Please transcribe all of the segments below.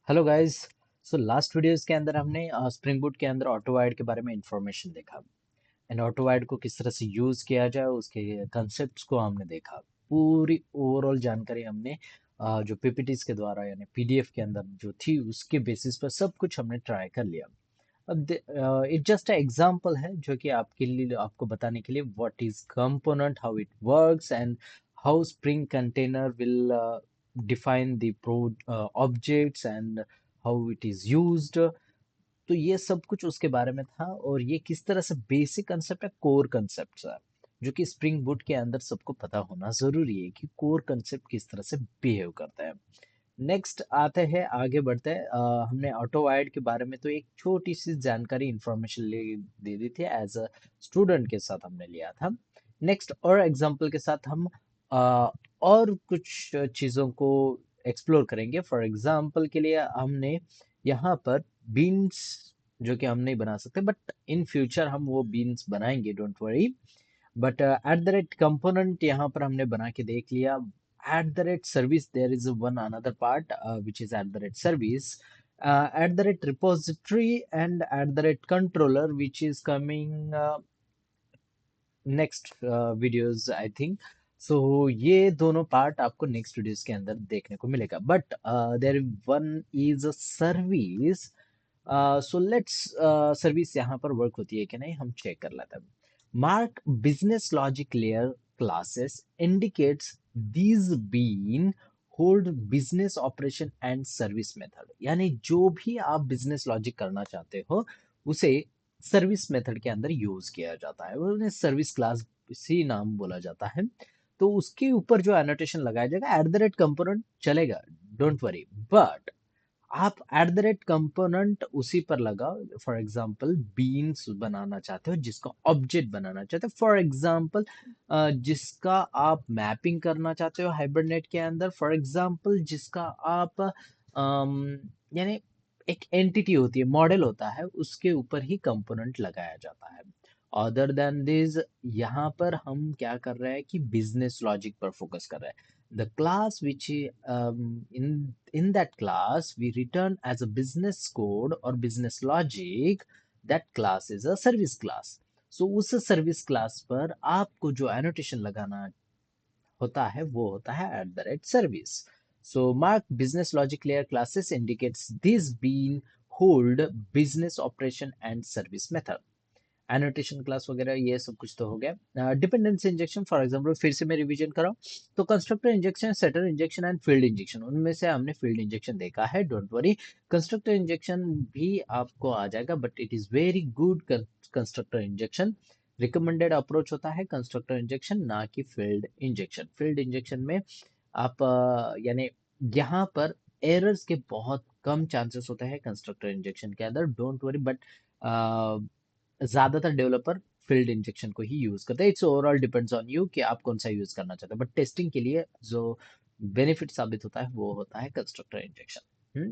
Hello guys. So last videos के अंदर हमने स्प्रिंग बूट के अंदर ऑटोवायर्ड के बारे में इंफॉर्मेशन देखा एंड ऑटोवायर्ड को किस तरह से यूज किया जाए उसके कंसेप्ट्स को हमने देखा। पूरी ओवरऑल जानकारी हमने जो पीपीटीज के द्वारा यानी पीडीएफ के अंदर जो थी उसके बेसिस पर सब कुछ हमने ट्राई कर लिया। अब इट जस्ट अ एग्जांपल है जो कि आपके लिए आपको बताने के लिए what is component, how it works and how spring container will define the objects and how it is used। तो ये सब कुछ उसके बारे में था और ये किस तरह से बेसिक कंसेप्ट है, कोर कंसेप्ट है जो कि स्प्रिंग बूट के अंदर सबको पता होना जरूरी है कि कोर कंसेप्ट किस तरह से बिहेव करता है। नेक्स्ट आते हैं, आगे बढ़ते हैं। हमने ऑटोवायर्ड के बारे में तो एक छोटी सी जानकारी इंफॉर्मेशन ले दे दी थी, एज अ स्टूडेंट के साथ हमने लिया था। नेक्स्ट और एग्जांपल के साथ हम और कुछ चीज़ों को एक्सप्लोर करेंगे। फॉर एग्जांपल के लिए हमने यहाँ पर बीन्स जो कि हम नहीं बना सकते बट इन फ्यूचर हम वो बीन्स बनाएंगे, don't worry. But at the rate component यहाँ पर हमने बना के देख लिया। At the rate service there is one another part which is at the rate service, at the rate repository and at the rate controller which is coming next videos I think. So ये दोनों part आपको next videos के अंदर देखने को मिलेगा but there one is a service. So let's service यहाँ पर वर्क होती है कि नहीं हम चेक कर लेते हैं। Mark business logic layer classes indicates these being hold business operation and service method, यानी जो भी आप बिजनेस लॉजिक करना चाहते हो उसे सर्विस मेथड के अंदर यूज किया जाता है, उन्हें सर्विस क्लास सी नाम बोला जाता है। तो उसके ऊपर जो एनोटेशन लगाया जाएगा एट द रेट कंपोनेंट चलेगा, डोंट वरी। बट आप एट द रेट कंपोनेंट उसी पर लगाओ। फॉर एग्जाम्पल बीन्स बनाना चाहते हो जिसका ऑब्जेक्ट बनाना चाहते हो, फॉर एग्जाम्पल जिसका आप मैपिंग करना चाहते हो हाइबरनेट के अंदर, फॉर एग्जाम्पल जिसका आप यानी एक एंटिटी होती है, मॉडल होता है, उसके ऊपर ही कंपोनेंट लगाया जाता है। अदर देन दिस, यहाँ पर हम क्या कर रहे हैं कि बिजनेस लॉजिक पर फोकस कर रहे हैं। The class which in that class we return as a business code or business logic, that class is a service class। So उस सर्विस क्लास पर आपको जो एनोटेशन लगाना होता है वो होता है at the rate service. So mark business logic layer classes indicates this bean hold business operation and service method. Annotation class वगैरह ये सब कुछ तो हो गया। डिपेंडेंसी इंजेक्शन, फॉर एग्जांपल फिर से मैं रिवीजन कराऊं तो constructor injection, setter injection and field injection, उनमें से हमने फील्ड इंजेक्शन देखा है, डोंट वरी। कंस्ट्रक्टर इंजेक्शन भी आपको आ जाएगा but it is very good. Constructor injection recommended approach होता है कंस्ट्रक्टर इंजेक्शन, ना कि फील्ड इंजेक्शन। फील्ड इंजेक्शन में आप यानी यहाँ पर एरर्स के बहुत कम चांसेस होते हैं कंस्ट्रक्टर इंजेक्शन के अंदर, डोंट वरी। बट ज्यादातर डेवलपर फील्ड इंजेक्शन को ही यूज करते हैं। It's overall depends on you कि आप कौन सा यूज करना चाहते हैं, बट टेस्टिंग के लिए जो बेनिफिट साबित होता है वो होता है constructor injection.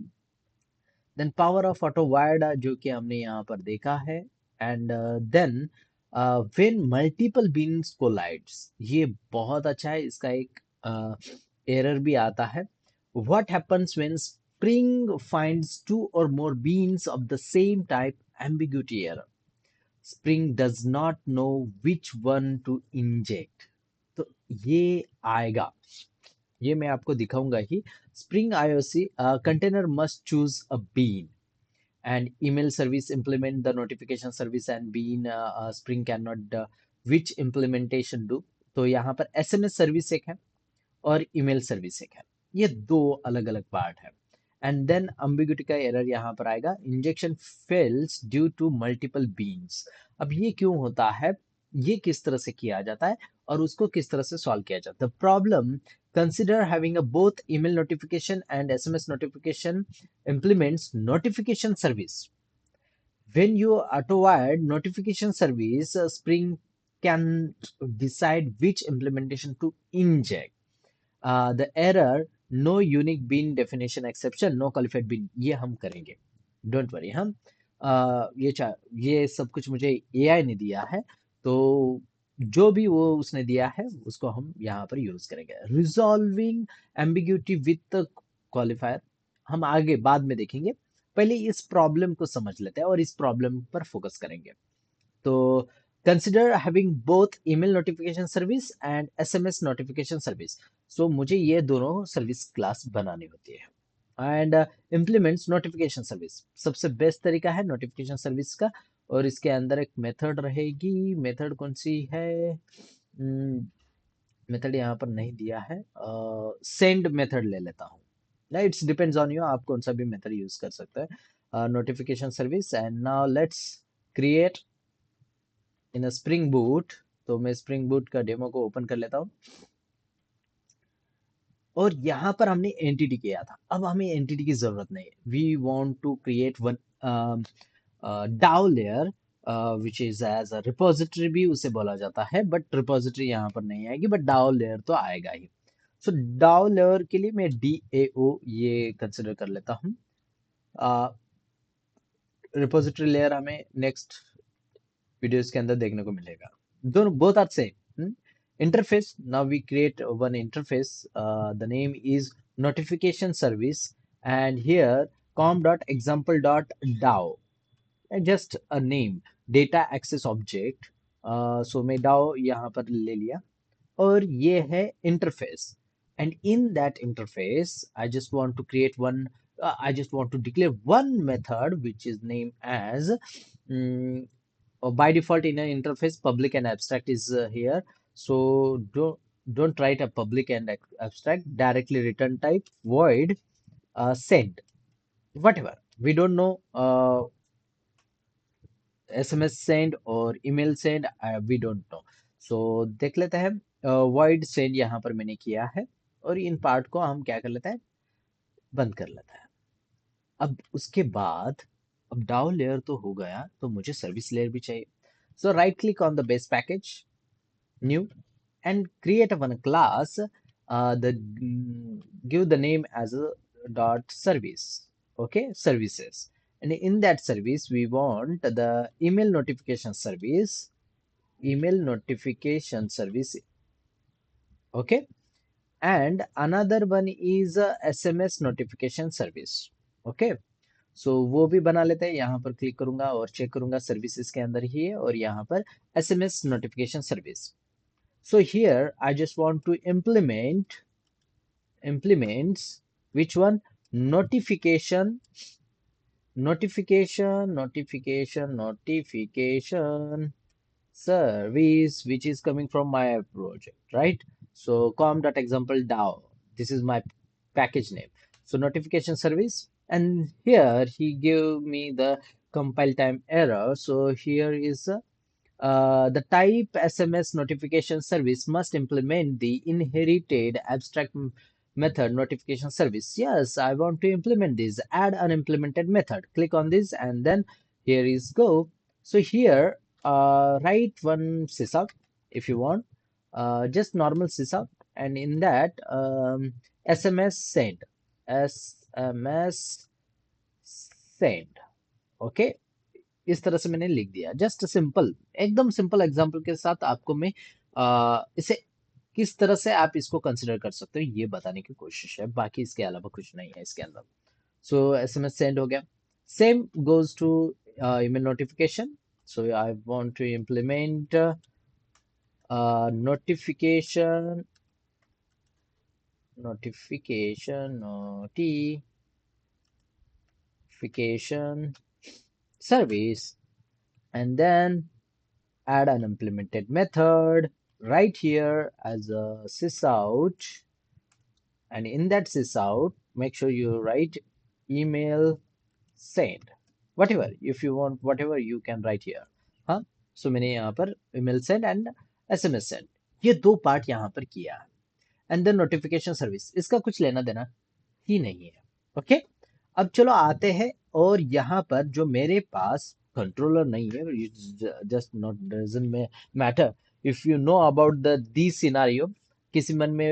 Then power of autowired जो कि हमने यहाँ पर देखा है। And then when multiple beans collides, ये बहुत अच्छा है, इसका एक एरर भी आता है। What happens when Spring finds two और more beans of the same type, ambiguity error. Spring does not know which one to inject. तो ये आएगा, ये मैं आपको दिखाऊंगा ही। Spring IOC container must choose a bean and email service implement the notification service and bean spring cannot which implementation do। तो यहाँ पर एसएमएस सर्विस एक है और ईमेल सर्विस एक है, ये दो अलग अलग पार्ट है। एंड देन अम्बिग्यूटी का एरर यहाँ पर आएगा, injection fails due to multiple beans. अब ये क्यों होता है, ये किस तरह से किया जाता है और उसको किस तरह से सॉल्व किया जाता है। Problem, consider having a both email notification and SMS notification implements notification service। When you auto-wired notification service, Spring can decide which implementation to inject। The error, no unique bean definition exception, no qualified bean, ये हम करेंगे, don't worry. हम ये सब कुछ मुझे AI ने दिया है, तो जो भी वो उसने दिया है उसको हम यहाँ पर यूज करेंगे। रिजॉल्विंग एम्बिग्यूटी विथ क्वालिफायर, हम आगे बाद में देखेंगे, पहले इस प्रॉब्लम को समझ लेते हैं और इस प्रॉब्लम पर फोकस करेंगे। तो consider having both email notification service and SMS notification service. So मुझे ये दोनों सर्विस क्लास बनानी होती है एंड इम्प्लीमेंट्स नोटिफिकेशन सर्विस। सबसे बेस्ट तरीका है नोटिफिकेशन सर्विस का, और इसके अंदर एक मेथड रहेगी। मेथड कौन सी है? मेथड यहाँ पर नहीं दिया है, सेंड मेथड ले लेता हूँ। इट्स डिपेंड्स ऑन यू, आप कौन सा भी मेथड यूज कर सकते हैं। Notification service and now let's create in a spring boot. तो मैं स्प्रिंग बूट का डेमो को ओपन कर लेता हूँ, और यहाँ पर हमने एंटिटी किया था। अब हमें एंटिटी की जरूरत नहीं है। We want to create one DAO layer which is as a repository भी उसे बोला जाता है, बट रिपोजिटरी यहाँ पर नहीं आएगी, बट डाउ लेयर तो आएगा ही। सो डाउ लेयर के लिए मैं DAO ये कंसिडर कर लेता हूँ। रिपोजिटरी लेयर हमें नेक्स्ट वीडियोस के अंदर देखने को मिलेगा। दोनों both are same. Interface, now we create one interface, the name is notification service, and here com.example.dao, just a name, data access object। so मैं DAO यहाँ पर ले लिया, और ये है interface. And in that interface I just want to declare one method which is named as by default in an interface public and abstract is here. So don't write a public and abstract, directly return type void send whatever, we don't know SMS send और email send, we don't know। so देख लेते हैं। void send यहाँ पर मैंने किया है, और इन पार्ट को हम क्या कर लेते हैं, बंद कर लेते हैं। अब उसके बाद, अब डाउ लेयर तो हो गया, तो मुझे सर्विस लेयर भी चाहिए। So right click on the base package, new, and create one class, the give the name as a dot service, okay, services. And in that service we want the email notification service, okay, and another one is a SMS notification service, okay। सो वो भी बना लेते हैं। यहाँ पर click करूंगा और check करूंगा, सर्विसेज के अंदर ही है, और यहाँ पर SMS notification service। So here I just want to implements which one? Notification service, which is coming from my project, right? So com.example DAO, this is my package name. So notification service, and here he gave me the compile time error. So here is the type SMS notification service must implement the inherited abstract method notification service. Yes, I want to implement this. Add an implemented method. Click on this, and then here is go. So here, write one sysout if you want, just normal sysout, and in that SMS send, SMS send, okay। इस तरह से मैंने लिख दिया, just simple, एकदम simple example के साथ आपको मैं इसे किस तरह से आप इसको कंसिडर कर सकते हो ये बताने की कोशिश है, बाकी इसके अलावा कुछ नहीं है इसके अंदर। सो SMS सेंड हो गया। Same goes to email notification. So I want to implement notification service, and then add an implemented method right here as a sysout, and in that sysout make sure you write email send, whatever, if you want whatever you can write here। हाँ, सो मैंने यहाँ पर email send and SMS send, ये दो part यहाँ पर किया है। एंड देन नोटिफिकेशन सर्विस, इसका कुछ लेना देना ही नहीं है, ओके। अब चलो आते हैं, और यहाँ पर जो मेरे पास कंट्रोलर नहीं है, just not doesn't matter if you know about the the scenario. किसी मन में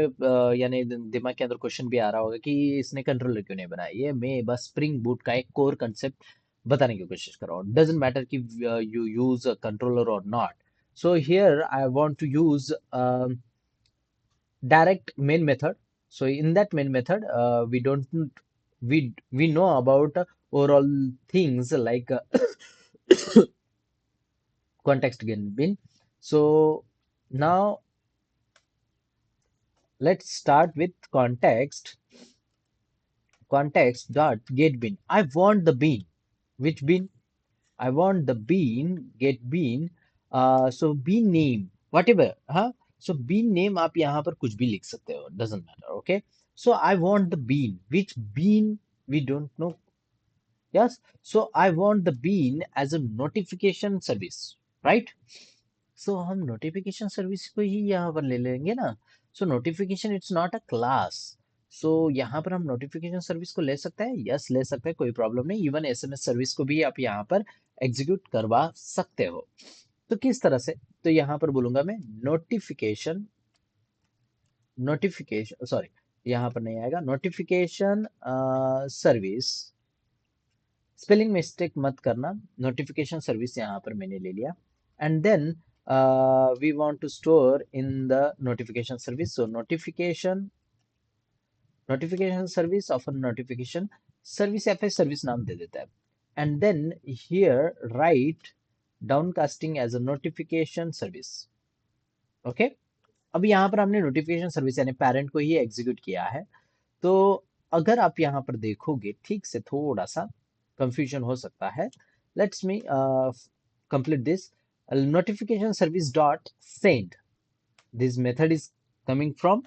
यानी दिमाग के अंदर क्वेश्चन भी आ रहा होगा कि इसने कंट्रोलर क्यों नहीं बनाया। ये मैं बस स्प्रिंग बूट का एक कोर कंसेप्ट बताने की कोशिश कर रहा हूँ। डजंट मैटर कि यू यूज अ कंट्रोलर और not. So here I want to use direct main method। So in that main method, we don't we know about overall things like context get bin. So now let's start with context dot get bin. I want the bean. Which bean? I want the bean, get bean. So bean name, whatever. हाँ, so bean name आप यहाँ पर कुछ भी लिख सकते हो. Doesn't matter. Okay. So I want the bean. Which bean? We don't know. Yes. So I want the bean as a notification service, right? So हम notification service को ही यहाँ पर ले लेंगे ना. So notification it's not a class. So यहाँ पर हम notification service को ले सकते हैं. Yes, ले सकते हैं, कोई प्रॉब्लम नहीं. इवन एसएमएस सर्विस को भी आप यहाँ पर एग्जीक्यूट करवा सकते हो. तो किस तरह से? तो यहाँ पर बोलूंगा मैं नोटिफिकेशन सॉरी, यहाँ पर नहीं आएगा. नोटिफिकेशन सर्विस, स्पेलिंग मिस्टेक मत करना. नोटिफिकेशन सर्विस यहाँ पर मैंने ले लिया. And then we want to store in the notification service. So notification service of notification service या फिर सर्विस नाम दे देता है. And then here right downcasting as a notification service. Okay. अब यहाँ पर हमने नोटिफिकेशन सर्विस यानी पेरेंट को ही एग्जीक्यूट किया है. तो अगर आप यहाँ पर देखोगे ठीक से, थोड़ा सा कंफ्यूजन हो सकता है. Let's me complete this. Notification service dot send. This method is coming from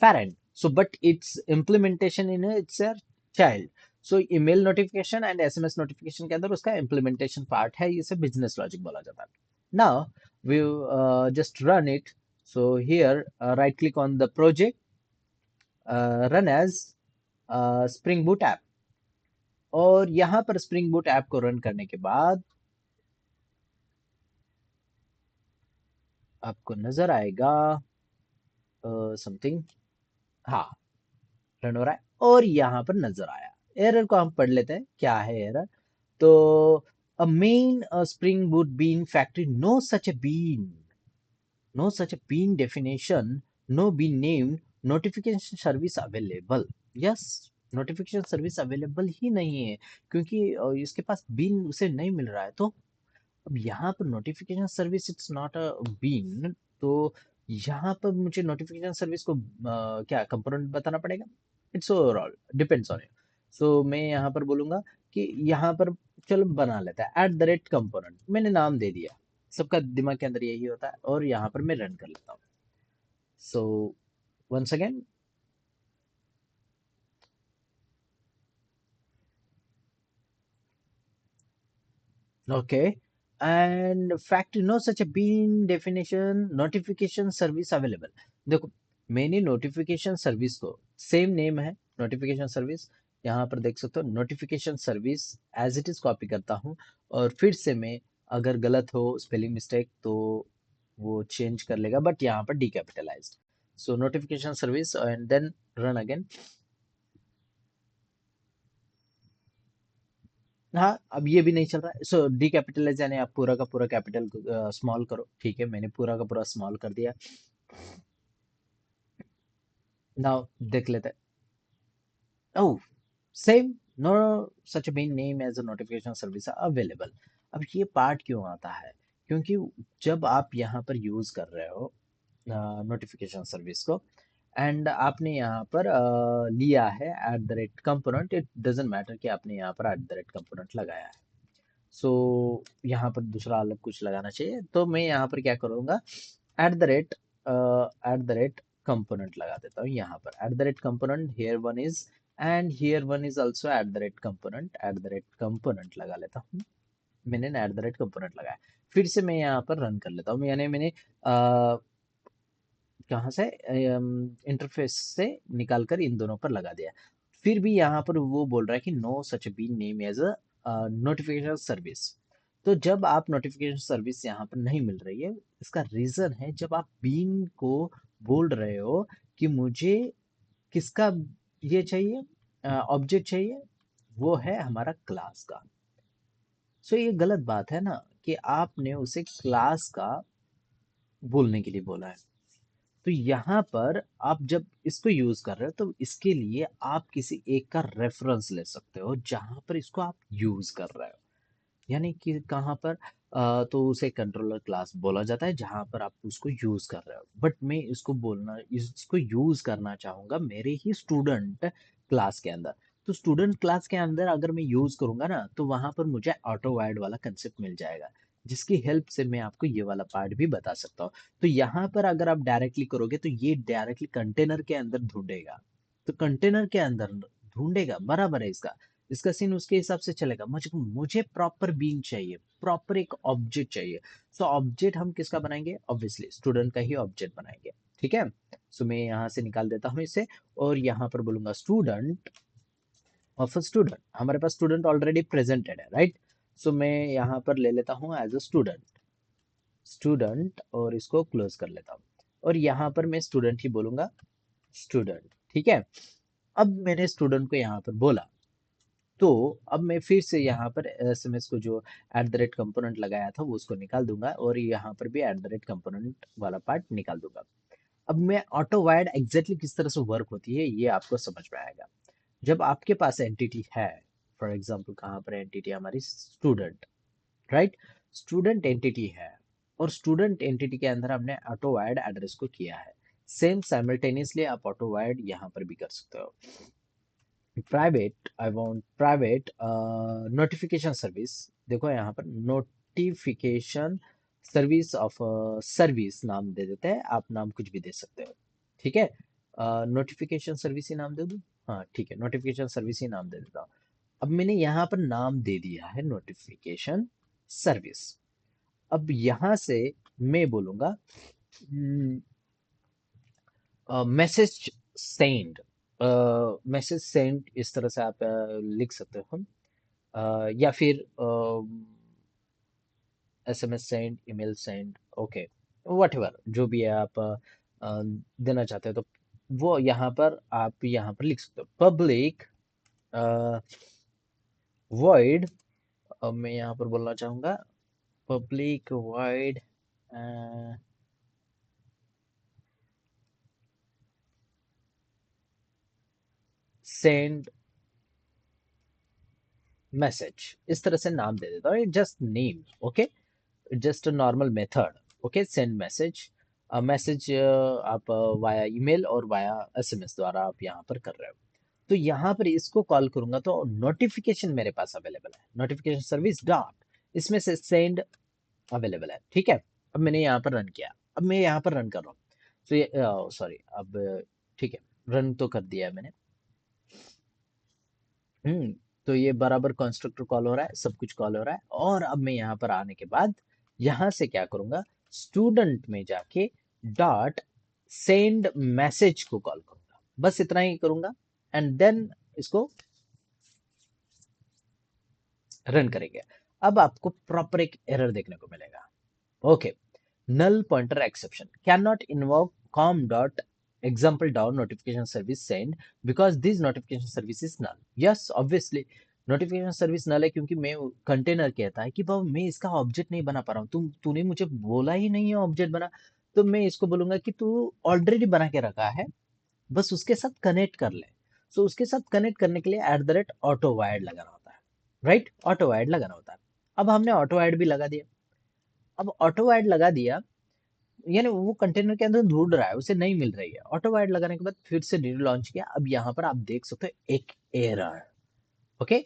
parent. So, but its implementation in it's a child. So, email notification and SMS notification के अंदर उसका implementation part है. इसे business logic बोला जाता है. Now, we just run it. So, here right click on the project, run as Spring Boot app. और यहाँ पर Spring Boot app को रन करने के बाद आपको नजर आएगा समथिंग. हाँ, रन हो रहा है और यहाँ पर नजर आया. एरर को हम पढ़ लेते हैं, क्या है एरर. तो a main Spring Boot bean factory, no such a bean definition, no bean named, notification service available. Yes, notification service available ही नहीं है क्योंकि इसके पास बीन उसे नहीं मिल रहा है. तो अब यहाँ पर notification service it's not a bean. तो यहाँ पर मुझे नोटिफिकेशन सर्विस को क्या कंपोनेंट बताना पड़ेगा. It's overall depends on you. So मैं यहाँ पर बोलूंगा कि यहाँ पर चलो बना लेता है @ कंपोनेंट. मैंने नाम दे दिया. सबका दिमाग के अंदर यही होता है और यहाँ पर मैं रन कर लेता हूँ. So once again, okay. And fact, no such a bean definition notification service available. देखो, मैंने नोटिफिकेशन सर्विस को सेम नेम है नोटिफिकेशन सर्विस. यहाँ पर देख सकते हो notification service as it is copy करता हूँ और फिर से मैं अगर गलत हो स्पेलिंग मिस्टेक तो वो चेंज कर लेगा. बट यहाँ पर decapitalized. So notification service and then run again. हाँ, अब ये भी नहीं चल रहा है. सो डीकैपिटलाइज यानी आप पूरा का पूरा कैपिटल स्मॉल करो. ठीक है, मैंने पूरा का पूरा स्मॉल कर दिया. नाउ देख लेते हैं. Oh, same, no such bean name as a notification service available. अब ये पार्ट क्यों आता है? क्योंकि जब आप यहाँ पर यूज कर रहे हो नोटिफिकेशन सर्विस को एंड आपने यहाँ पर लिया है @component, इट डजेंट मैटर कि आपने यहाँ पर @component लगाया है. सो यहाँ पर दूसरा अलग कुछ लगाना चाहिए. तो मैं यहाँ पर क्या करूँगा, एट द रेट कंपोनेंट लगा देता हूँ. यहाँ पर @component, here one is and here one is also @component. @component लगा लेता हूँ. मैंने @component लगाया. फिर से मैं यहाँ पर रन कर लेता हूँ. यानी मैंने कहाँ से इंटरफेस से निकाल कर इन दोनों पर लगा दिया. फिर भी यहाँ पर वो बोल रहा है कि no such bean name as a notification service. तो जब आप नोटिफिकेशन सर्विस यहाँ पर नहीं मिल रही है, इसका रीजन है जब आप बीन को बोल रहे हो कि मुझे किसका ये चाहिए, ऑब्जेक्ट चाहिए, वो है हमारा क्लास का. सो ये गलत बात है ना कि आपने उसे क्लास का बोलने के लिए बोला है. तो यहाँ पर आप जब इसको यूज कर रहे हो तो इसके लिए आप किसी एक का रेफरेंस ले सकते हो जहां पर इसको आप यूज कर रहे हो। यानी कि कहाँ पर तो उसे कंट्रोलर क्लास बोला जाता है जहां पर आप उसको यूज कर रहे हो। बट मैं इसको यूज करना चाहूंगा मेरे ही स्टूडेंट क्लास के अंदर। तो स्टूडेंट क्लास के अंदर अगर मैं यूज करूंगा ना तो वहां पर मुझे ऑटो वाइड वाला कंसेप्ट मिल जाएगा, जिसकी हेल्प से मैं आपको ये वाला पार्ट भी बता सकता हूँ। तो यहाँ पर अगर आप डायरेक्टली करोगे तो ये डायरेक्टली कंटेनर के अंदर ढूंढेगा। तो कंटेनर के अंदर ढूंढेगा, बराबर है इसका। इसका सीन उसके हिसाब से चलेगा। मुझे मुझे प्रॉपर बीइंग चाहिए, प्रॉपर एक ऑब्जेक्ट चाहिए। सो ऑब्जेक्ट हम किसका बनाएंगे? ऑब्वियसली स्टूडेंट का ही ऑब्जेक्ट बनाएंगे। ठीक है। सो मैं यहाँ से निकाल देता हूँ इसे और यहाँ पर बोलूंगा स्टूडेंट ऑफ अ स्टूडेंट। हमारे पास स्टूडेंट ऑलरेडी प्रेजेंटेड है, राइट। सो मैं यहाँ पर ले लेता हूँ एज अ स्टूडेंट, स्टूडेंट, और इसको क्लोज कर लेता हूँ। और यहाँ पर मैं स्टूडेंट ही बोलूंगा, स्टूडेंट। ठीक है। अब मैंने स्टूडेंट को यहाँ पर बोला, तो अब मैं फिर से यहाँ पर एसएमएस को जो एट द रेट कंपोनेंट लगाया था वो उसको निकाल दूंगा और यहाँ पर भी एट द रेट कंपोनेंट वाला पार्ट निकाल दूंगा। अब मैं ऑटो वायर्ड एग्जैक्टली किस तरह से वर्क होती है ये आपको समझ में आएगा। जब आपके पास एंटिटी है, फॉर एग्जाम्पल कहाँ पर एंटिटी हमारी स्टूडेंट, राइट। स्टूडेंट एंटिटी है और स्टूडेंट एंटिटी के अंदर हमने ऑटो वायर्ड एड्रेस को किया है। सेम साइमल्टेनियसली आप ऑटो वायर्ड यहाँ पर भी कर सकते हो। Private, I want private notification service. देखो यहाँ पर नोटिफिकेशन सर्विस ऑफ सर्विस नाम दे देते हैं, आप नाम कुछ भी दे सकते हो। ठीक है। नोटिफिकेशन सर्विस ही नाम दे दूँ? हाँ ठीक है, नोटिफिकेशन सर्विस ही नाम दे देता हूँ। अब मैंने यहाँ पर नाम दे दिया है नोटिफिकेशन सर्विस। अब यहाँ से मैं बोलूंगा मैसेज सेंड। मैसेज सेंड इस तरह से आप लिख सकते हो। या फिर SMS send, email send, okay, whatever जो भी है आप देना चाहते हो तो वो यहाँ पर आप यहाँ पर लिख सकते हो। पब्लिक वॉइड, मैं यहाँ पर बोलना चाहूंगा पब्लिक वॉइड सेंड मैसेज, इस तरह से नाम दे देता हूँ, just name, okay. Just normal method, okay, send message. Message आप वाया ईमेल और वाया एसएमएस द्वारा आप यहाँ पर कर रहे हो। तो यहाँ पर इसको कॉल करूंगा तो नोटिफिकेशन मेरे पास अवेलेबल है, नोटिफिकेशन सर्विस डॉट, इसमें से सेंड अवेलेबल है। ठीक है। अब मैंने यहाँ पर रन किया, अब मैं यहाँ पर रन कर रहा हूँ। तो ये सॉरी, अब ठीक है, रन तो कर दिया है मैंने। हम्म। तो ये बराबर कंस्ट्रक्टर कॉल हो रहा है, सब कुछ कॉल हो रहा है। और अब मैं यहाँ पर आने के बाद यहाँ से क्या करूंगा, स्टूडेंट में जाके डॉट सेंड मैसेज को कॉल करूंगा, बस इतना ही करूंगा। एंड देन इसको रन करेंगे। अब आपको प्रॉपर एक एरर देखने को मिलेगा। Okay, null pointer exception cannot invoke com dot example down notification service send because this notification service is null. Yes, obviously notification service null है क्योंकि मैं कंटेनर कहता है कि बाबा मैं इसका ऑब्जेक्ट नहीं बना पा रहा हूँ, तूने मुझे बोला ही नहीं है ऑब्जेक्ट बना। तो मैं इसको बोलूंगा कि तू ऑलरेडी बना के रखा है, बस उसके साथ कनेक्ट कर ले। सो उसके साथ कनेक्ट करने के लिए eight the rate auto wired लगाना होता है, राइट, ऑटो वायर्ड लगाना होता है। अब हमने ऑटो वायर्ड भी लगा दिया। अब ऑटो वायर्ड लगा दिया यानी वो कंटेनर के अंदर ढूंढ रहा है, उसे नहीं मिल रही है। ऑटो वाइड लगाने के बाद फिर से न्यू लॉन्च किया। अब यहाँ पर आप देख सकते हो एक एरर, ओके,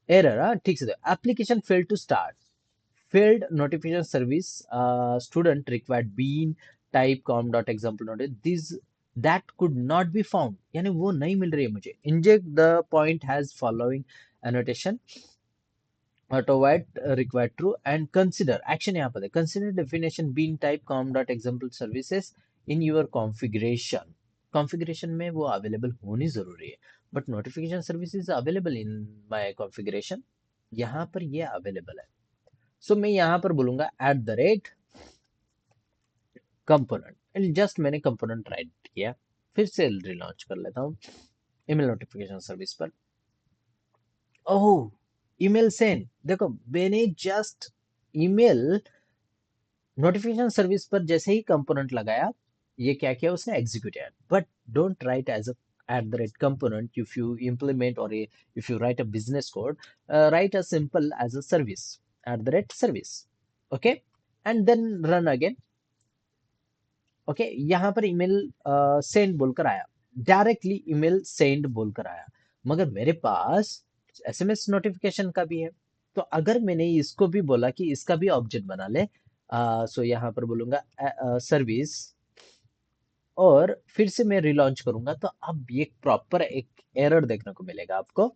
एरर, हाँ ठीक से। Application failed to start, failed notification service, student required bean type com dot example note this that could not be found, यानी वो नहीं मिल रही है मुझे। Inject the point has following annotation ऑटो वाइड required true and consider action, यहाँ पर consider definition bean type com dot example services in your configuration. Configuration में वो अवेलेबल होनी जरूरी है, but notification services available in my configuration, यहाँ पर ये अवेलेबल है। सो मैं यहाँ पर बोलूंगा eight the rate component, just मैंने कंपोनेंट राइट किया। फिर से रिलॉन्च कर लेता हूँ ईमेल नोटिफिकेशन सर्विस पर। ओह, ईमेल सेंड, देखो मैंने जस्ट ईमेल नोटिफिकेशन सर्विस पर जैसे ही कंपोनेंट लगाया ये क्या किया उसने, एग्जीक्यूट किया, but don't write as a at the rate component if you implement or if you write a business code. Write a simple as a service at the rate service. Okay, and then run again. Okay, यहाँ पर email send बोलकर आया, directly email send बोलकर आया, मगर मेरे पास SMS notification का भी है। तो अगर मैंने इसको भी बोला कि इसका भी ऑब्जेक्ट बना ले, सो यहाँ पर बोलूंगा सर्विस, और फिर से मैं रिलॉन्च करूंगा, तो अब ये प्रॉपर एक एरर देखने को मिलेगा आपको।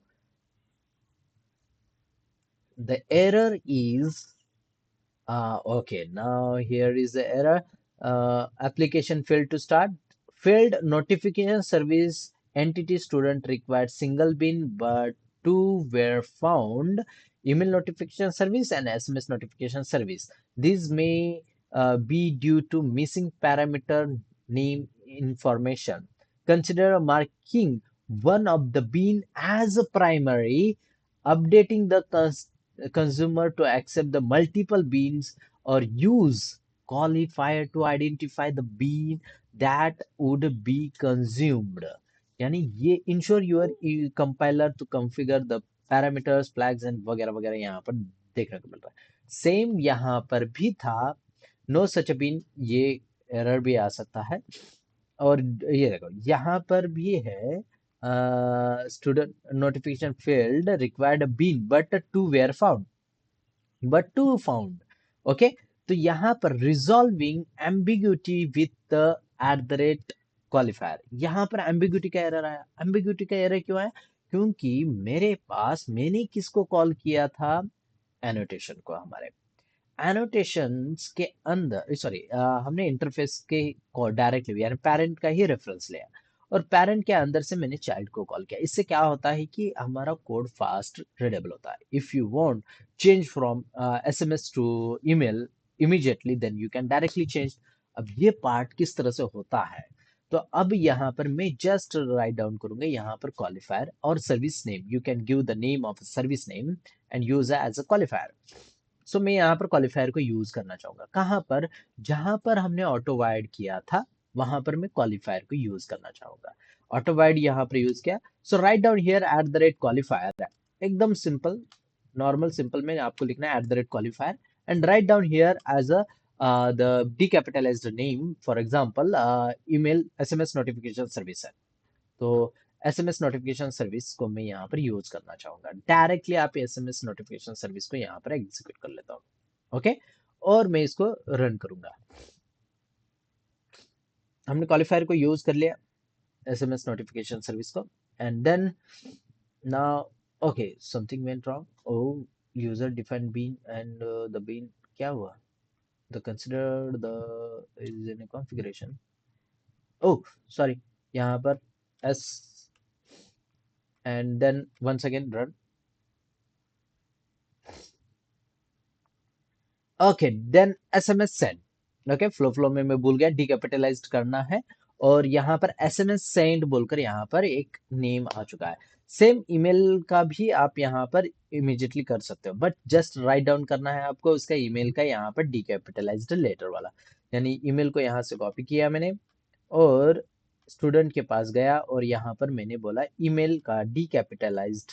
The error is okay, now here is the error. Application failed to start. Failed notification service entity student required single bin, but two were found. Email notification service and SMS notification service. These may be due to missing parameter name information. Consider marking one of the bin as a primary, updating the consumer to accept the multiple beans, or use qualifier to identify the bean that would be consumed. यानी ये ensure your compiler to configure the parameters, flags and वगैरह वगैरह यहाँ पर देखने को मिल रहा है। सेम यहाँ पर भी था, नो सच बीन, ये एरर भी आ सकता है। और ये देखो यहाँ पर भी है, student notification field required bean but two were found, but two found. Okay, तो यहाँ पर resolving ambiguity with the at the rate qualifier, यहाँ पर ambiguity का एरर आया। ambiguity का एरर क्यों आया? क्योंकि मेरे पास, मैंने किसको कॉल किया था, एनोटेशन को। हमारे एनोटेशंस के अंदर, सॉरी, हमने इंटरफेस के डायरेक्टली लिया, यानी पेरेंट का ही रेफरेंस लिया, और पेरेंट के अंदर से मैंने चाइल्ड को कॉल किया। इससे क्या होता है कि हमारा कोड फास्ट रीडेबल होता है। If you want change from SMS to email immediately, then you can directly change. अब ये पार्ट किस तरह से होता है, तो अब यहाँ पर मैं जस्ट राइट डाउन करूंगा यहाँ पर क्वालिफायर और service name. You can give the name of service name and use as a qualifier. So मैं यहाँ पर क्वालिफायर को यूज करना चाहूंगा, कहाँ पर, जहां पर हमने ऑटो वाइड किया था, वहां पर मैं क्वालिफायर को यूज करना चाहूंगा। ऑटो वाइड यहाँ पर यूज किया, so write down here at the rate qualifier. एकदम सिंपल, नॉर्मल सिंपल में आपको लिखना है at the rate qualifier, and write down here as a the decapitalized name, for example email SMS notification service है, तो SMS notification service को मैं यहाँ पर यूज करना चाहूंगा। डायरेक्टली आप एसएमएस नोटिफिकेशन सर्विस को यहाँ पर एग्जीक्यूट कर लेता हूँ। ओके, और मैं इसको रन करूंगा। हमने क्वालिफायर को यूज कर लिया, एसएमएस नोटिफिकेशन सर्विस को, and then now, okay, something went wrong. Oh, user defined bean and the bean, क्या हुआ, the consider the is in configuration. Oh, sorry, यहाँ पर S, and then once again run. Okay, then SMS send. Okay, flow flow में मैं भूल गया, डीकैपिटलाइज्ड करना है, और यहाँ पर एसएमएस सेंड बोलकर यहाँ पर एक नेम आ चुका है। सेम ईमेल का भी आप यहाँ पर इमीडिएटली कर सकते हो, बट जस्ट राइट डाउन करना है आपको उसका ईमेल का, यहाँ पर डीकैपिटलाइज्ड लेटर वाला, यानी ईमेल को यहाँ से कॉपी किया मैंने, और स्टूडेंट के पास गया, और यहाँ पर मैंने बोला ईमेल का डीकैपिटलाइज्ड,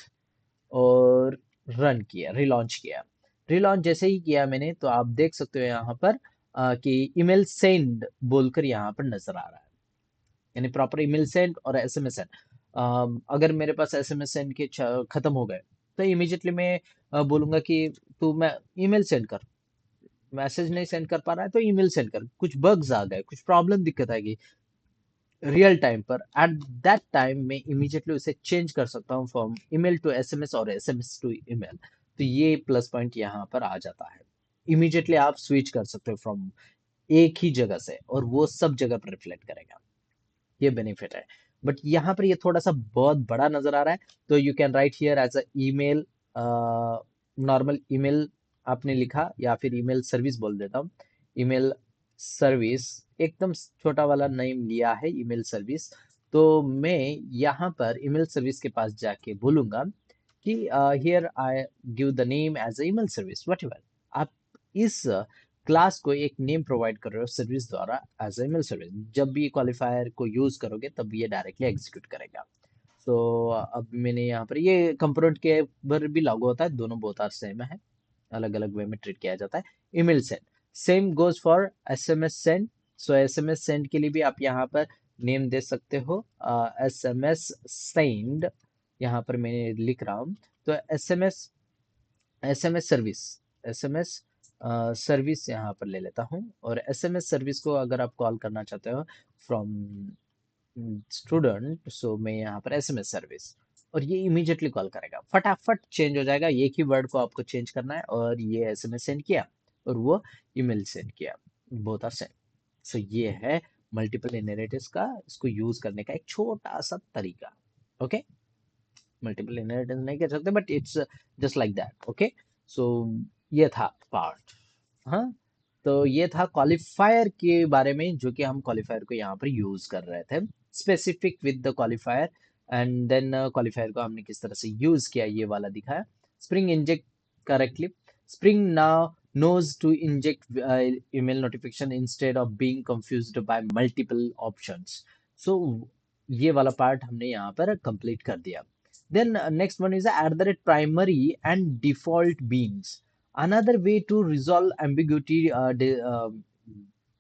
और रन किया, रिलॉन्च किया। रिलॉन्च जैसे ही किया मैंने, तो आप देख सकते हो यहाँ पर कि ईमेल सेंड बोलकर यहाँ पर नजर आ रहा है, यानी प्रॉपर ईमेल सेंड और एसएमएस सेंड। अगर मेरे पास एसएमएस सेंड के खत्म हो गए, तो इमीडिएटली मैं बोलूंगा कि तू मैं ईमेल सेंड कर, मैसेज नहीं सेंड कर पा रहा है तो ईमेल सेंड कर। कुछ बग्स आ गए, कुछ प्रॉब्लम दिक्कत आएगी रियल टाइम पर, एट दैट टाइम मैं इमीडिएटली उसे चेंज कर सकता हूँ फ्रॉम ईमेल टू एसएमएस और एसएमएस टू ईमेल। तो ये प्लस पॉइंट यहाँ पर आ जाता है। इमीडिएटली आप स्विच कर सकते हो फ्रॉम एक ही जगह से, और वो सब जगह पर रिफ्लेक्ट करेगा। ये बेनिफिट है, बट यहाँ पर ये थोड़ा सा बहुत बड़ा नजर आ रहा है। तो you can write here as a email, normal email आपने लिखा, या फिर ईमेल सर्विस बोल देता हूँ, ईमेल सर्विस, एकदम छोटा वाला नेम लिया है, ईमेल सर्विस। तो मैं यहाँ पर ईमेल सर्विस के पास जाके बोलूंगा कि here I give the name as a email service, whatever. आप इस क्लास को एक नेम प्रोवाइड कर रहे हो सर्विस द्वारा एज ए ईमेल सर्विस। जब भी क्वालिफायर को यूज करोगे तब ये डायरेक्टली एग्जीक्यूट करेगा। तो अब मैंने यहाँ पर ये कंपोनेंट के ऊपर भी लागू होता है, दोनों बहुत आर सेम है, अलग अलग वे में ट्रीट किया जाता है। Email send same goes for SMS send. So SMS send के लिए भी आप यहाँ पर नेम दे सकते हो, एसएमएस सेंड। यहाँ पर मैं लिख रहा हूँ, तो SMS SMS service, SMS service यहाँ पर ले लेता हूँ। और एसएमएस सर्विस को अगर आप कॉल करना चाहते हो फ्रॉम स्टूडेंट, सो मैं यहाँ पर एसएमएस सर्विस, और ये इमीडिएटली कॉल करेगा, फटाफट चेंज हो जाएगा। एक ही वर्ड को आपको चेंज करना है, और ये एसएमएस सेंड किया और वो ईमेल सेंड किया, बोथ आर सेम। सो ये है मल्टीपल इनहेरिटेंस का, इसको यूज करने का एक छोटा सा तरीका। ओके, मल्टीपल इनहेरिटेंस नहीं कर सकते, but it's just like that. Okay, so ये था पार्ट। हाँ, तो ये था क्वालिफायर के बारे में, जो कि हम क्वालिफायर को यहाँ पर यूज कर रहे थे, specific with the qualifier. And then qualifier को हमने किस तरह से यूज किया ये वाला दिखाया। Spring inject correctly, spring now knows to inject email notification instead of being confused by multiple options. So ये वाला पार्ट हमने यहाँ पर कंप्लीट कर दिया। Then next one is @primary and default beans. Another way to resolve ambiguity,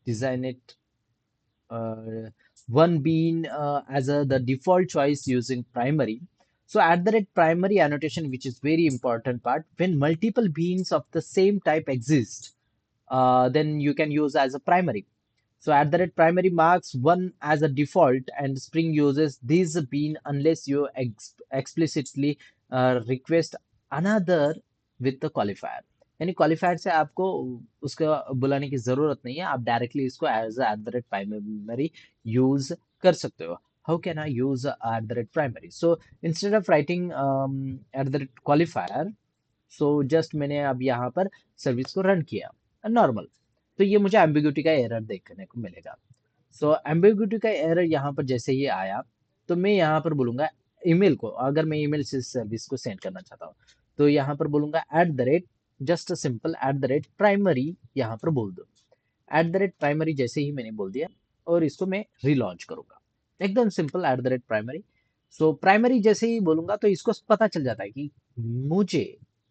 design it one bean as the default choice using primary. So @primary annotation, which is very important part, when multiple beans of the same type exist, then you can use as a primary. So @primary marks one as a default, and Spring uses this bean unless you explicitly request another with the qualifier. यानी qualifier से आपको उसका बुलाने की जरूरत नहीं है, आप डायरेक्टली इसको एज @primary यूज कर सकते हो। How can I use @primary? So instead of writing @qualifier, so just मैंने अब यहाँ पर सर्विस को रन किया नॉर्मल, तो ये मुझे एम्बिग्यूटी का एरर देखने को मिलेगा। सो एम्बिग्यूटी का एरर यहाँ पर जैसे ही आया, तो मैं यहाँ पर बोलूंगा ईमेल को, अगर मैं ईमेल से सर्विस को सेंड करना चाहता हूँ, तो यहाँ पर बोलूंगा जस्ट सिंपल @primary, यहाँ पर बोल दो। @primary जैसे ही मैंने बोल दिया, और इसको मैं रिलॉन्च करूंगा, एकदम सिंपल @primary। सो प्राइमरी जैसे ही बोलूंगा तो इसको पता चल जाता है कि मुझे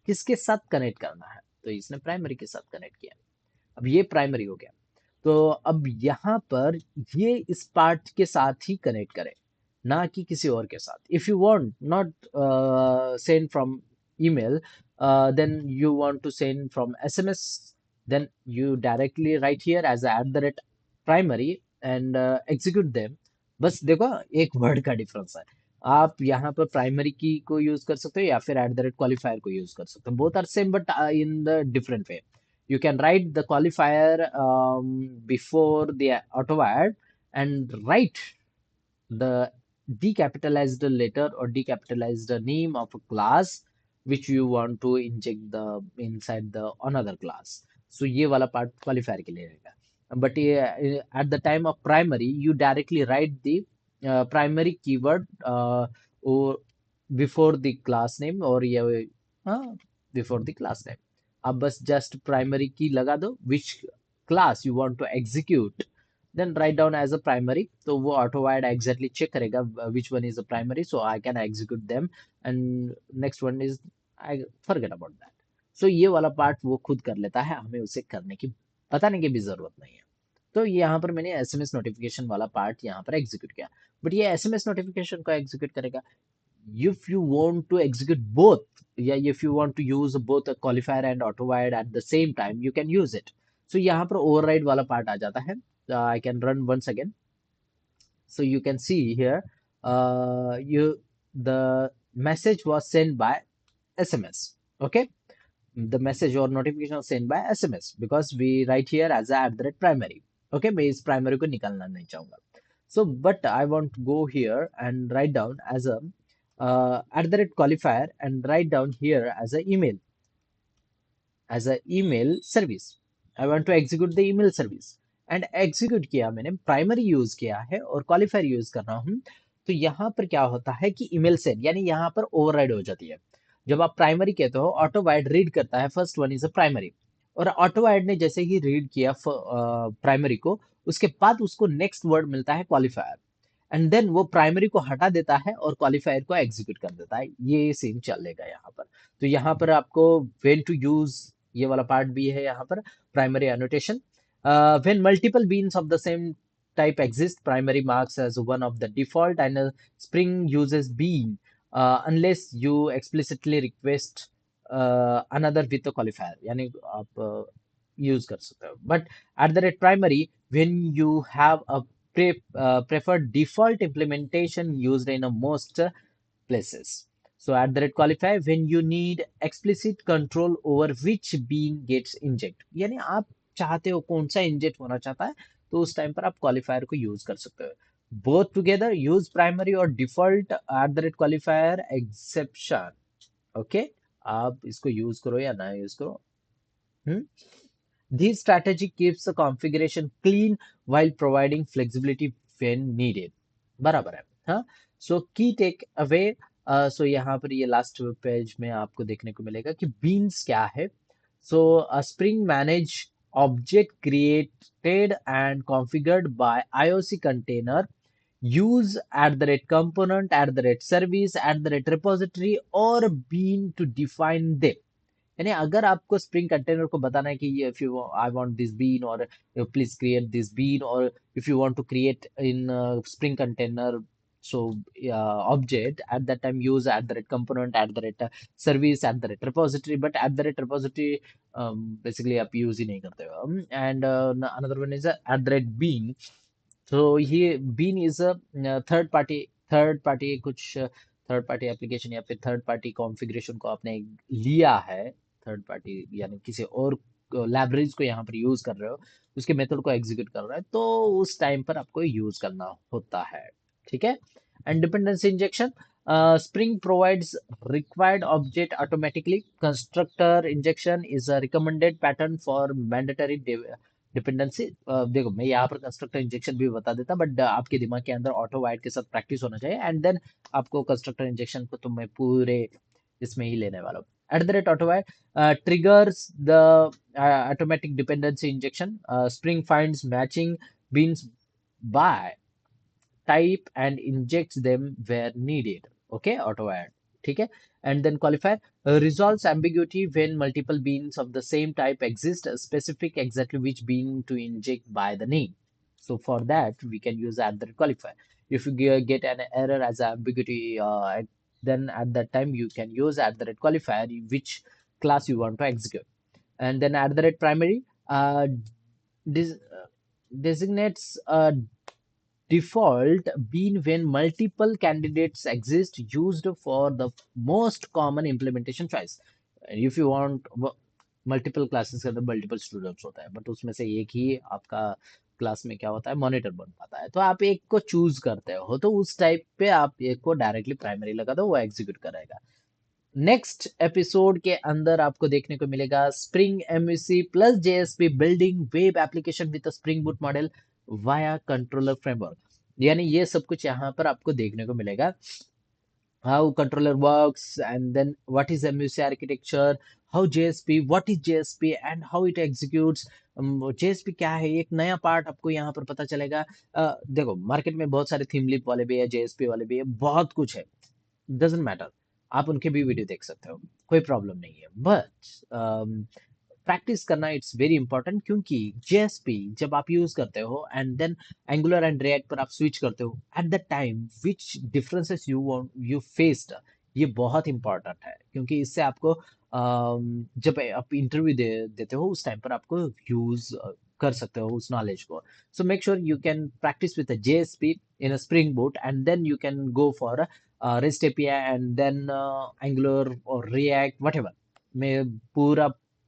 किसके साथ कनेक्ट करना है, तो इसने प्राइमरी के साथ कनेक्ट किया। अब ये प्राइमरी हो गया, तो अब यहाँ पर ये इस पार्ट के साथ ही कनेक्ट करे, ना कि किसी और के साथ। If you want not send from email, then you want to send from SMS, then you directly write here as @primary and execute them। बस देखो एक वर्ड का डिफरेंस है, आप यहाँ पर प्राइमरी की को यूज कर सकते हो या फिर @qualifier को यूज कर सकते हो, both are same but in the different way. You can write the qualifier before the auto add, and write the decapitalized letter or decapitalized name of a class which you want to inject the inside the another class. So ये वाला part qualifier के लिए रहेगा, but at the time of primary you directly write the primary keyword or before the class name, और ये हाँ before the class name। आप बस just primary की लगा दो, which class you want to execute, then write down as a primary, तो वो AutoAdd exactly check करेगा which one is a primary, so I can execute them, and next one is I forget about that। so ये वाला part वो खुद कर लेता है, हमें उसे करने की बताने की भी जरूरत नहीं है। तो यहाँ पर मैंने एसएमएस नोटिफिकेशन वाला पार्ट यहाँ पर एग्जीक्यूट किया, बट ये एसएमएस नोटिफिकेशन को एग्जीक्यूट करेगा if you want to execute both, yeah, if you want to use both a qualifier and auto-wide at the same time, you can use it। so यहाँ पर override वाला part आ जाता है। I can run once again, so you can see here the message was sent by SMS। okay, the message or notification was sent by SMS because we write here as a @primary। okay, मैं इस primary को निकालना नहीं चाहूंगा। so but I want to go here and write down as a @qualifier and write down here as a email service। I want to execute the email service and execute किया मैंने, primary use किया है और qualifier use कर रहा हूँ। तो यहाँ पर क्या होता है कि ईमेल सेंड, यानी यहाँ पर ओवरराइड हो जाती है। जब आप प्राइमरी कहते हो, ऑटो वाइड रीड करता है, first one is a primary, और ऑटो ऐड ने जैसे ही रीड किया प्राइमरी को, उसके बाद उसको नेक्स्ट वर्ड मिलता है क्वालिफायर, एंड देन वो प्राइमरी को हटा देता है और क्वालिफायर को एग्जीक्यूट कर देता है। ये सीन चलेगा यहाँ पर। तो यहाँ पर आपको व्हेन टू यूज, ये वाला पार्ट भी है यहाँ पर, primary annotation. When multiple beans of the same type exist, primary marks as one of the default, and Spring uses bean unless you explicitly request another with a qualifier, यानी आप use कर सकते हो। But at the rate primary, when you have a preferred default implementation used in a most places. So at the rate qualifier, when you need explicit control over which bean gets inject, यानी आप चाहते हो कौन सा inject होना चाहता है, तो उस टाइम पर आप क्वालिफायर को यूज कर सकते हो। बोथ टुगेदर यूज प्राइमरी और default eight the rate qualifier exception. Okay, आप इसको यूज करो या ना यूज करो। हम्म। This strategy keeps the configuration clean while providing flexibility when needed. बराबर है। हाँ, सो की टेक अवे। सो यहाँ पर ये लास्ट पेज में आपको देखने को मिलेगा कि बीन्स क्या है। सो spring manage object created and configured by IOC container, use at the rate component, at the rate service, at the rate repository or bean to define them। यानी अगर आपको स्प्रिंग कंटेनर को बताना है कि ये if you I want this bean, और please create this bean, और if you want to create in Spring container, so object at that time use at the rate component, at the rate service, at the rate repository, but at the rate repository basically आप use ही नहीं करते हो। and another one is at the rate bean। so ये bean is a third party कुछ third party application या फिर third party configuration को आपने लिया है, थर्ड पार्टी यानी किसी और लाइब्रेरीज को यहाँ पर यूज कर रहे हो, उसके मेथड को एग्जीक्यूट कर रहा है, तो उस टाइम पर आपको यूज करना होता है। ठीक है। And dependency injection, Spring provides required object automatically. Constructor injection is a recommended pattern for mandatory dependency. देखो मैं यहाँ पर कंस्ट्रक्टर इंजेक्शन भी बता देता, बट आपके दिमाग के अंदर ऑटो वाइड के साथ प्रैक्टिस होना चाहिए, एंड देन आपको कंस्ट्रक्टर इंजेक्शन को तो मैं पूरे इसमें ही लेने वाला हूँ। Eight the rate auto wide triggers the automatic dependency injection. Spring finds matching beans by type and injects them where needed. Okay, auto add. ठीक है। And then qualifier resolves ambiguity when multiple beans of the same type exist, specific exactly which bean to inject by the name. So for that we can use at the qualifier. If you get an error as ambiguity, then at that time you can use at the qualifier which class you want to execute. And then at the primary des- uh, designates a default being when multiple candidates exist used for the most common implementation choice। if you want multiple classes के अंदर multiple students होता है, but उसमें से एक ही आपका class में क्या होता है, मॉनिटर बन पाता है, तो आप एक को चूज करते हो, तो उस टाइप पे आप एक को डायरेक्टली प्राइमरी लगा दो, वो एग्जीक्यूट करेगा। नेक्स्ट एपिसोड के अंदर आपको देखने को मिलेगा spring MVC plus JSP building web application with spring boot model via controller framework. यानी ये सब कुछ यहाँ पर आपको देखने को मिलेगा। how controller works, and then what is MVC architecture, how JSP, what is JSP and how it executes। JSP क्या है, एक नया पार्ट आपको यहाँ पर पता चलेगा। देखो मार्केट में बहुत सारे थीम लिप वाले भी है, JSP वाले भी है, बहुत कुछ है, डजेंट मैटर, आप उनके भी वीडियो देख सकते हो, कोई प्रॉब्लम नहीं है। बट प्रैक्टिस करना इट्स वेरी इंपॉर्टेंट, क्योंकि जेएसपी जब आप यूज करते हो and then Angular and React पर आप स्विच करते हो, at the time which differences you faced, ये बहुत इंपॉर्टेंट है, क्योंकि इससे आपको जब आप इंटरव्यू देते हो उस टाइम पर आपको यूज कर सकते हो उस नॉलेज को। So make sure you can practice with JSP in a Spring Boot, and then you can go for REST API and then Angular or React, whatever। मैं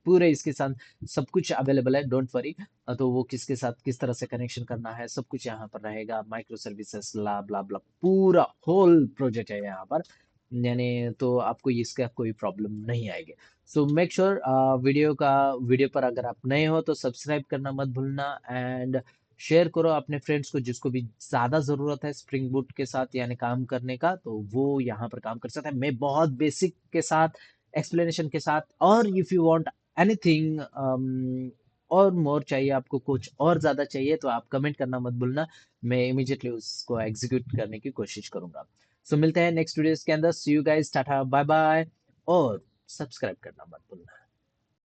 पूरे इसके साथ सब कुछ अवेलेबल है, डोंट वरी। तो वो किसके साथ किस तरह से कनेक्शन करना है सब कुछ यहाँ पर रहेगा, माइक्रो सर्विसेज ला ब्ला ब्ला, पूरा होल प्रोजेक्ट है यहाँ पर, यानी तो आपको इसका कोई प्रॉब्लम नहीं आएगी। सो मेक श्योर वीडियो पर अगर आप नए हो तो सब्सक्राइब करना मत भूलना, एंड शेयर करो अपने फ्रेंड्स को जिसको भी ज्यादा जरूरत है स्प्रिंग बूट के साथ यानी काम करने का, तो वो यहाँ पर काम कर सकता है। मैं बहुत बेसिक के साथ एक्सप्लेनेशन के साथ, और इफ यू वांट एनीथिंग और मोर चाहिए आपको, कुछ और ज्यादा चाहिए तो आप कमेंट करना मत भूलना। मैं इमीडिएटली उसको एग्जीक्यूट करने की कोशिश करूंगा। सो मिलते हैं नेक्स्ट वीडियोस के अंदर। See you guys, tata bye bye. और सब्सक्राइब करना मत भूलना।